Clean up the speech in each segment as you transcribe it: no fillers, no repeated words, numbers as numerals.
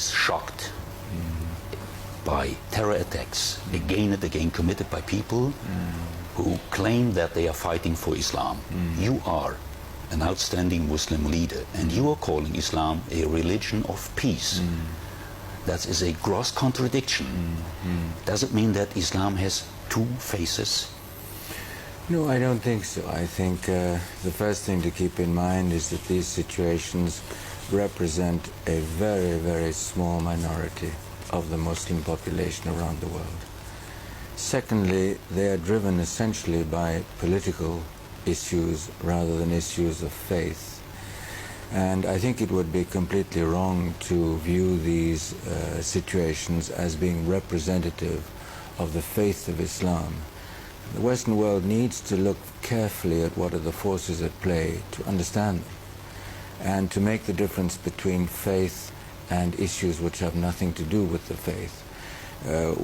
is shocked by terror attacks again and again committed by people who claim that they are fighting for Islam. You are an outstanding Muslim leader, and you are calling Islam a religion of peace. That is a gross contradiction. Does it mean that Islam has two faces? No, I don't think so. I think the first thing to keep in mind is that these situations represent a very, very small minority of the Muslim population around the world. Secondly, they are driven essentially by political issues rather than issues of faith. And I think it would be completely wrong to view these situations as being representative of the faith of Islam. The Western world needs to look carefully at what are the forces at play to understand them and to make the difference between faith and issues which have nothing to do with the faith.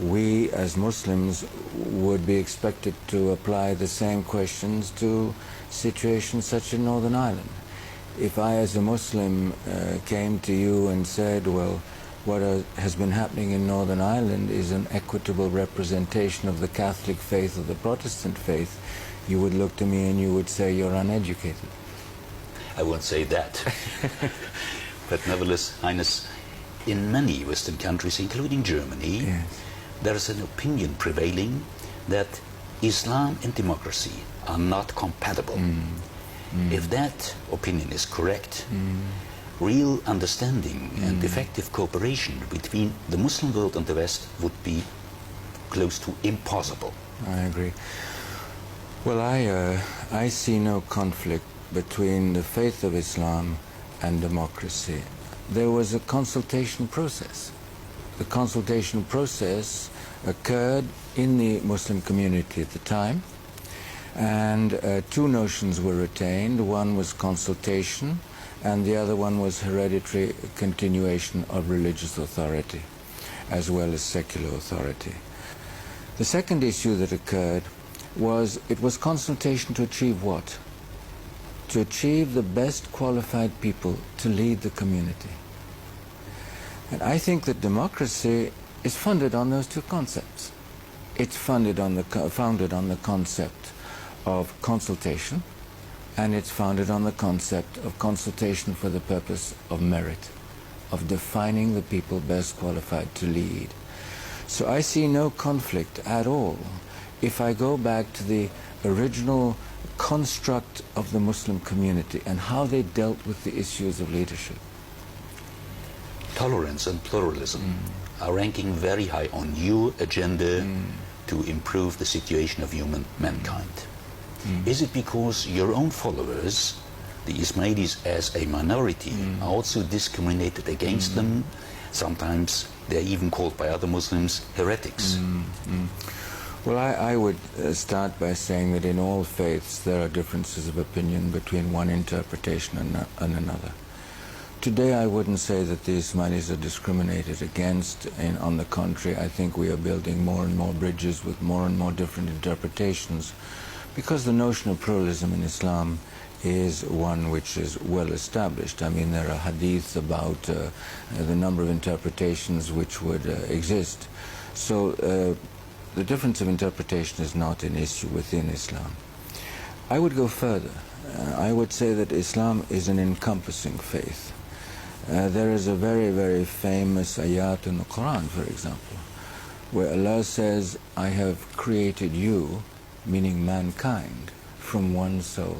We as Muslims would be expected to apply the same questions to situations such as Northern Ireland. If I as a Muslim came to you and said, well, what has been happening in Northern Ireland is an equitable representation of the Catholic faith or the Protestant faith, you would look to me and you would say you're uneducated. I won't say that. But nevertheless, Highness, in many Western countries, including Germany, Yes. there is an opinion prevailing that Islam and democracy are not compatible. If that opinion is correct, real understanding and effective cooperation between the Muslim world and the West would be close to impossible. I agree. Well, I see no conflict between the faith of Islam and democracy. There was a consultation process. The consultation process occurred in the Muslim community at the time, and two notions were retained. One was consultation, and the other one was hereditary continuation of religious authority, as well as secular authority. The second issue that occurred was, it was consultation to achieve what? To achieve the best qualified people to lead the community. And I think that democracy is founded on those two concepts. It's founded on the concept of consultation, and it's founded on the concept of consultation for the purpose of merit, of defining the people best qualified to lead. So I see no conflict at all if I go back to the original construct of the Muslim community and how they dealt with the issues of leadership. Tolerance and pluralism are ranking very high on your agenda to improve the situation of mankind. Is it because your own followers, the Ismailis as a minority, are also discriminated against them? Sometimes they're even called by other Muslims heretics. Well, I would start by saying that in all faiths there are differences of opinion between one interpretation and another. Today I wouldn't say that the Ismailis are discriminated against, and on the contrary, I think we are building more and more bridges with more and more different interpretations, because the notion of pluralism in Islam is one which is well established. I mean, there are hadiths about the number of interpretations which would exist. So the difference of interpretation is not an issue within Islam. I would go further. I would say that Islam is an encompassing faith. There is a very, very famous ayat in the Quran, for example, where Allah says, I have created you, meaning mankind, from one soul.